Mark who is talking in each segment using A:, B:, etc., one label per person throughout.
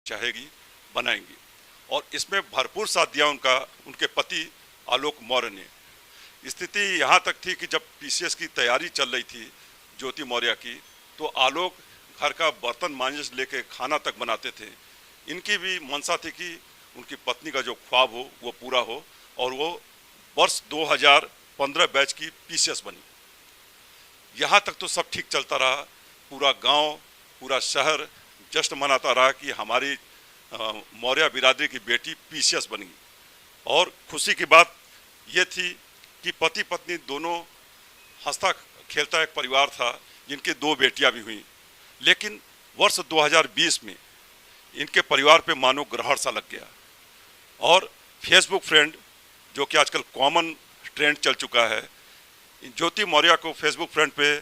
A: चाहेगी, बनाएंगी। और इसमें भरपूर साथ दिया उनके पति आलोक मौर्य ने। स्थिति यहाँ तक थी कि जब पीसीएस की तैयारी चल रही थी ज्योति मौर्य की, तो आलोक घर का बर्तन मांजने से लेके खाना तक बनाते थे। इनकी भी मंशा थी कि उनकी पत्नी का जो ख्वाब हो वो पूरा हो, और वो वर्ष 2015 बैच की पीसीएस बनी। यहाँ तक तो सब ठीक चलता रहा, पूरा गांव, पूरा शहर जश्न मनाता रहा कि हमारी मौर्य बिरादरी की बेटी पीसीएस बनी। और खुशी की बात ये थी कि पति पत्नी दोनों हंसता खेलता एक परिवार था, जिनकी 2 बेटियां भी हुई। लेकिन वर्ष 2020 में इनके परिवार पे मानो ग्रहण सा लग गया, और फेसबुक फ्रेंड, जो कि आजकल कॉमन ट्रेंड चल चुका है, ज्योति मौर्य को फेसबुक फ्रेंड पे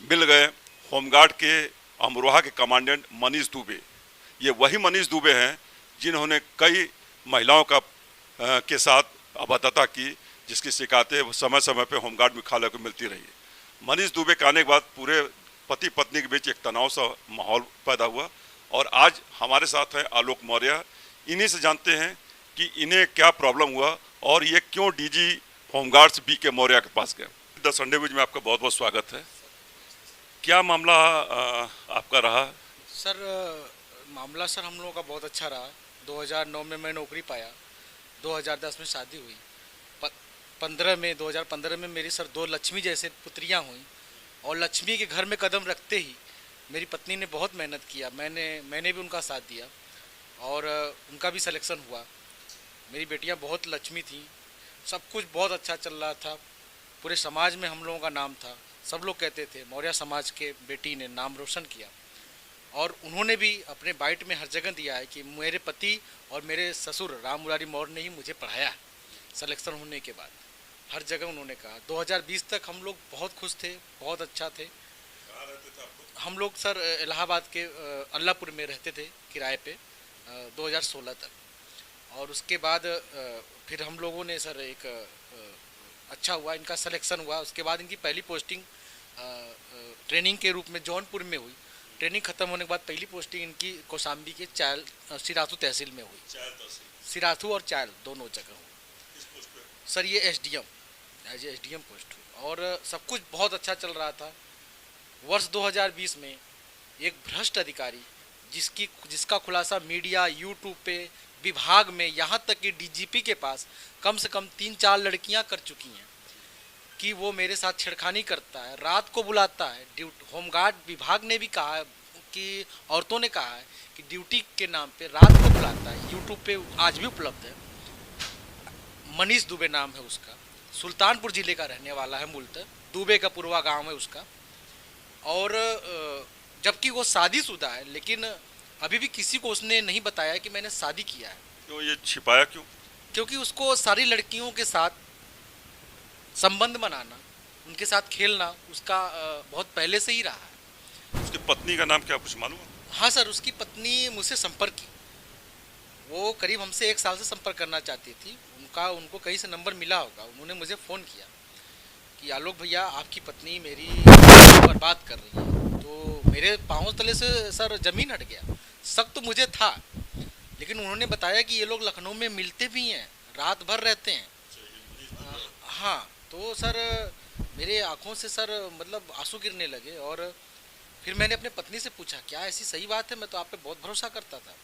A: मिल गए होमगार्ड के अमरोहा के कमांडेंट मनीष दुबे। ये वही मनीष दुबे हैं जिन्होंने कई महिलाओं के साथ अभद्रता की, जिसकी शिकायतें समय समय पे होमगार्ड मुख्यालय को मिलती रही। मनीष दुबे के आने के बाद पूरे पति पत्नी के बीच एक तनाव सा माहौल पैदा हुआ, और आज हमारे साथ है आलोक मौर्य। इन्हीं से जानते हैं कि इन्हें क्या प्रॉब्लम हुआ और ये क्यों डीजी होमगार्ड्स BK मौर्य के पास गए। द संडे विज में आपका बहुत बहुत स्वागत है। क्या मामला आपका रहा?
B: सर, मामला सर हम लोगों का बहुत अच्छा रहा। 2009 में मैं नौकरी पाया, 2010 में शादी हुई, 2015 में मेरी सर 2 लक्ष्मी जैसे पुत्रियां हुई। और लक्ष्मी के घर में कदम रखते ही मेरी पत्नी ने बहुत मेहनत किया, मैंने भी उनका साथ दिया, और उनका भी सिलेक्शन हुआ। मेरी बेटियां बहुत लक्ष्मी थीं, सब कुछ बहुत अच्छा चल रहा था। पूरे समाज में हम लोगों का नाम था, सब लोग कहते थे मौर्य समाज के बेटी ने नाम रोशन किया। और उन्होंने भी अपने बाइट में हर जगह दिया है कि मेरे पति और मेरे ससुर राम मुरारी मौर्य ने ही मुझे पढ़ाया सिलेक्शन होने के बाद। हर जगह उन्होंने कहा। 2020 तक हम लोग बहुत खुश थे, बहुत अच्छा थे। हम लोग सर इलाहाबाद के अल्लाहपुर में रहते थे किराए पे 2016 तक। और उसके बाद फिर हम लोगों ने सर एक अच्छा हुआ, इनका सिलेक्शन हुआ। उसके बाद इनकी पहली पोस्टिंग ट्रेनिंग के रूप में जौनपुर में हुई। ट्रेनिंग खत्म होने के बाद पहली पोस्टिंग इनकी कौशाम्बी के चायल सिराथू तहसील में हुई। सिराथू और चायल दोनों जगह हुई। सर ये एज एसडीएम पोस्ट हुई, और सब कुछ बहुत अच्छा चल रहा था। वर्ष 2020 में एक भ्रष्ट अधिकारी जिसका खुलासा मीडिया, यूट्यूब पे, विभाग में, यहाँ तक कि डीजीपी के पास कम से कम 3-4 लड़कियां कर चुकी हैं कि वो मेरे साथ छेड़खानी करता है, रात को बुलाता है। होमगार्ड विभाग ने भी कहा है कि औरतों ने कहा है कि ड्यूटी के नाम पे रात को बुलाता है। यूट्यूब पे आज भी उपलब्ध है। मनीष दुबे नाम है उसका, सुल्तानपुर जिले का रहने वाला है मूलतः, दुबे का पूर्वा गांव है उसका। और जबकि वो शादीशुदा है, लेकिन अभी भी किसी को उसने नहीं बताया कि मैंने शादी किया है।
A: क्यों ये छिपाया क्यों?
B: क्योंकि उसको सारी लड़कियों के साथ संबंध बनाना, उनके साथ खेलना उसका बहुत पहले से ही रहा है।
A: उसकी पत्नी का नाम क्या, कुछ मालूम है?
B: हाँ सर, उसकी पत्नी मुझसे संपर्क की। वो करीब हमसे 1 साल से संपर्क करना चाहती थी। उनको कहीं से नंबर मिला होगा, उन्होंने मुझे फ़ोन किया कि आलोक भैया आपकी पत्नी मेरी बर्बाद कर रही है। तो मेरे पाँव तले से सर ज़मीन हट गया। शक तो मुझे था, लेकिन उन्होंने बताया कि ये लोग लखनऊ में मिलते भी हैं, रात भर रहते हैं। हाँ, तो सर मेरे आँखों से सर मतलब आंसू गिरने लगे। और फिर मैंने अपने पत्नी से पूछा क्या ऐसी सही बात है, मैं तो आप पे बहुत भरोसा करता था।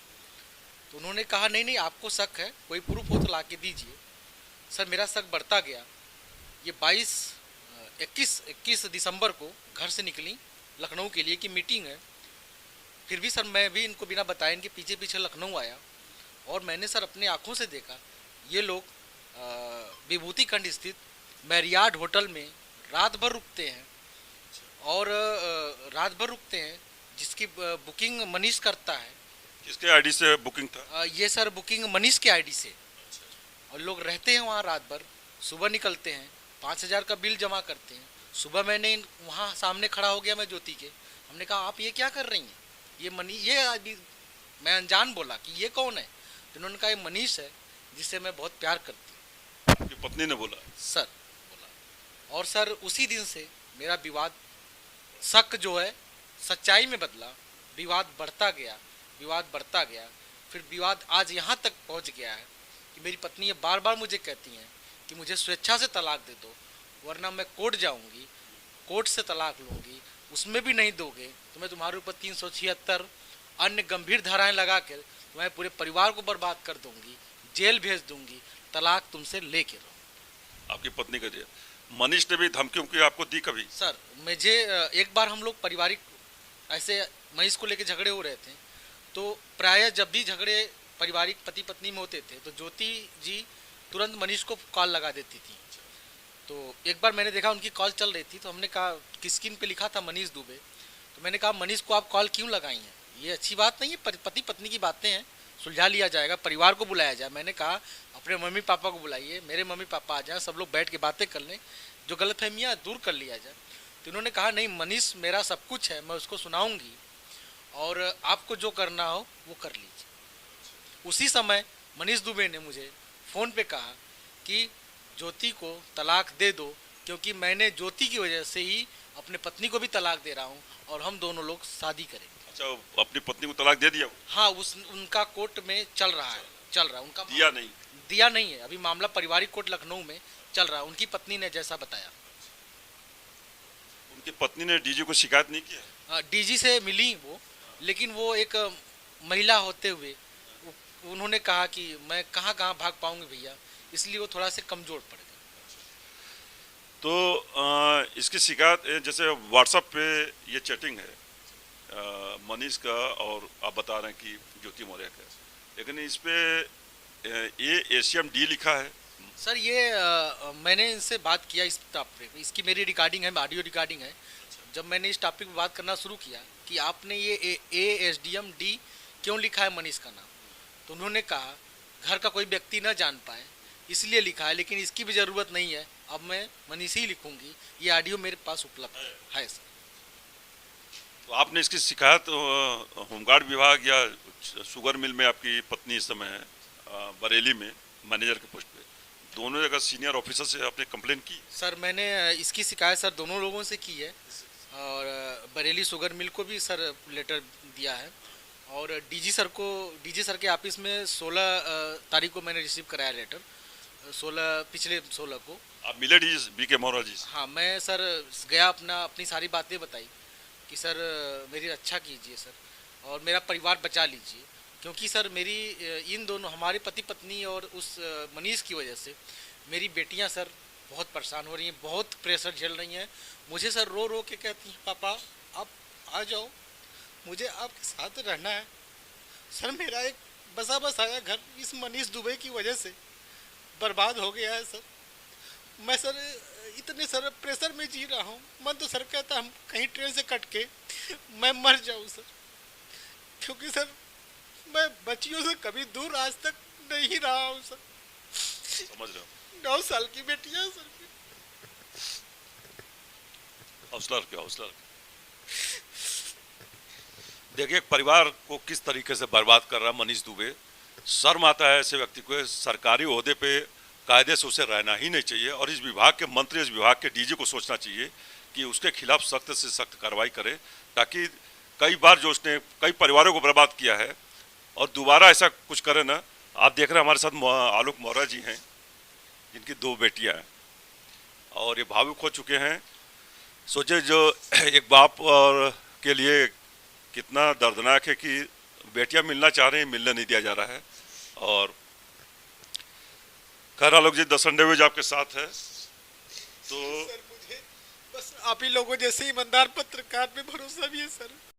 B: तो उन्होंने कहा नहीं आपको शक है, कोई प्रूफ हो तो ला के दीजिए। सर मेरा शक बढ़ता गया। ये 21 दिसंबर को घर से निकली लखनऊ के लिए कि मीटिंग है। फिर भी सर मैं भी इनको बिना बताए इनके पीछे पीछे लखनऊ आया, और मैंने सर अपने आँखों से देखा ये लोग विभूति खंड स्थित मैरियाड होटल में रात भर रुकते हैं। और रात भर रुकते हैं, जिसकी बुकिंग मनीष करता है।
A: किसके आईडी से बुकिंग था?
B: ये सर बुकिंग मनीष के आईडी से। और लोग रहते हैं वहाँ रात भर, सुबह निकलते हैं, 5,000 का बिल जमा करते हैं। सुबह मैंने वहाँ सामने खड़ा हो गया मैं ज्योति के, हमने कहा आप ये क्या कर रही हैं, ये अभी मैं अनजान बोला कि ये कौन है। तो उन्होंने कहा ये मनीष है जिससे मैं बहुत प्यार करती हूँ।
A: आपकी पत्नी ने बोला?
B: सर बोला। और सर उसी दिन से मेरा विवाद, शक जो है सच्चाई में बदला, विवाद बढ़ता गया। फिर विवाद आज यहाँ तक पहुँच गया है कि मेरी पत्नी ये बार बार मुझे कहती हैं कि मुझे स्वेच्छा से तलाक दे दो, वरना मैं कोर्ट जाऊंगी, कोर्ट से तलाक लूंगी, उसमें भी नहीं दोगे तो मैं तुम्हारे ऊपर 376 अन्य गंभीर धाराएं लगा कर तुम्हारे पूरे परिवार को बर्बाद कर दूंगी, जेल भेज दूंगी, तलाक तुमसे लेके रहो।
A: आपकी पत्नी का मनीष ने भी धमकी उमकी आपको दी कभी?
B: सर मुझे एक बार हम लोग पारिवारिक ऐसे मनीष को लेके झगड़े हो रहे थे, तो प्रायः जब भी झगड़े पारिवारिक पति पत्नी में होते थे तो ज्योति जी तुरंत मनीष को कॉल लगा देती थी। तो एक बार मैंने देखा उनकी कॉल चल रही थी, तो हमने कहा कि स्क्रीन पे लिखा था मनीष दुबे, तो मैंने कहा मनीष को आप कॉल क्यों लगाई हैं, ये अच्छी बात नहीं है, पति पत्नी की बातें हैं, सुलझा लिया जाएगा, परिवार को बुलाया जाए। मैंने कहा अपने मम्मी पापा को बुलाइए, मेरे मम्मी पापा आ जाएं, सब लोग बैठ के बातें कर लें, जो गलतफहमियाँ दूर कर लिया जाए। तो उन्होंने कहा नहीं, मनीष मेरा सब कुछ है, मैं उसको सुनाऊंगी और आपको जो करना हो वो कर लीजिए। उसी समय मनीष दुबे ने मुझे फ़ोन पे कहा कि ज्योति को तलाक दे दो, क्योंकि मैंने ज्योति की वजह से ही अपने पत्नी को भी तलाक दे रहा हूँ और हम दोनों लोग शादी करेंगे।
A: अच्छा, अपनी पत्नी को तलाक दे दिया?
B: हाँ, उनका कोर्ट में चल रहा है उनका दिया नहीं है, अभी मामला पारिवारिक कोर्ट लखनऊ में चल रहा है। उनकी पत्नी ने जैसा बताया।
A: उनकी पत्नी ने डीजी को शिकायत नहीं किया?
B: डीजी से मिली वो, लेकिन वो एक महिला होते हुए उन्होंने कहा कि मैं कहाँ भाग पाऊंगी भैया, इसलिए वो थोड़ा से कमज़ोर पड़ गए।
A: तो इसकी शिकायत जैसे व्हाट्सएप पे ये चैटिंग है मनीष का और आप बता रहे हैं कि ज्योति मौर्य का, लेकिन इस पे ये ACM-D लिखा है।
B: सर ये मैंने इनसे बात किया इस टॉपिक पे, इसकी मेरी रिकॉर्डिंग है, ऑडियो रिकॉर्डिंग है। जब मैंने इस टॉपिक पे बात करना शुरू किया कि आपने ये ASDM-D क्यों लिखा है मनीष का नाम, तो उन्होंने कहा घर का कोई व्यक्ति न जान पाए इसलिए लिखा है, लेकिन इसकी भी ज़रूरत नहीं है, अब मैं मनीष ही लिखूंगी। ये ऑडियो मेरे पास उपलब्ध है सर।
A: तो आपने इसकी शिकायत होमगार्ड विभाग या शुगर मिल में, आपकी पत्नी इस समय है बरेली में मैनेजर के पोस्ट पे, दोनों जगह सीनियर ऑफिसर से आपने कंप्लेन की?
B: सर मैंने इसकी शिकायत सर दोनों लोगों से की है, और बरेली शुगर मिल को भी सर लेटर दिया है, और डीजी सर के ऑफिस में 16 तारीख को मैंने रिसीव कराया लेटर, पिछले 16 को।
A: आप मिले डीजी BK मौर्य जी?
B: हाँ, मैं सर गया, अपनी सारी बातें बताई कि सर मेरी रक्षा कीजिए सर, और मेरा परिवार बचा लीजिए, क्योंकि सर मेरी इन दोनों हमारे पति पत्नी और उस मनीष की वजह से मेरी बेटियां सर बहुत परेशान हो रही हैं, बहुत प्रेशर झेल रही हैं। मुझे सर रो रो के कहती हैं पापा आप आ जाओ, मुझे आपके साथ रहना है। सर मेरा एक बसा बसाया घर इस मनीष दुबे की वजह से बर्बाद हो गया है सर। मैं सर इतने सर प्रेशर में जी रहा हूँ, मन तो सर कहता हम कहीं ट्रेन से कट के मैं मर जाऊँ सर, क्योंकि सर मैं बच्चियों से कभी दूर आज तक नहीं रहा हूँ सर।
A: समझ रहे हो?
B: 9 साल की बेटियां सर।
A: हौसला रखिए, हौसला रखिए। देखिए परिवार को किस तरीके से बर्बाद कर रहा मनीष दुबे। शर्म आता है ऐसे व्यक्ति को, सरकारी ओहदे पे कायदे से उसे रहना ही नहीं चाहिए, और इस विभाग के मंत्री, इस विभाग के डीजी को सोचना चाहिए कि उसके खिलाफ सख्त से सख्त कार्रवाई करे, ताकि कई बार जो उसने कई परिवारों को बर्बाद किया है और दोबारा ऐसा कुछ करे ना। आप देख रहे हैं हमारे साथ आलोक मौर्य जी हैं, जिनकी 2 बेटियां हैं और ये भावुक हो चुके हैं। सोचे जो एक बाप और के लिए कितना दर्दनाक है कि बेटियां मिलना चाह रही हैं, मिलने नहीं दिया जा रहा है। और खैर आलोक जी, द संडे वेज आपके साथ है, तो
B: सर मुझे बस आप ही लोगों जैसे ईमानदार पत्रकार पे भरोसा भी है सर।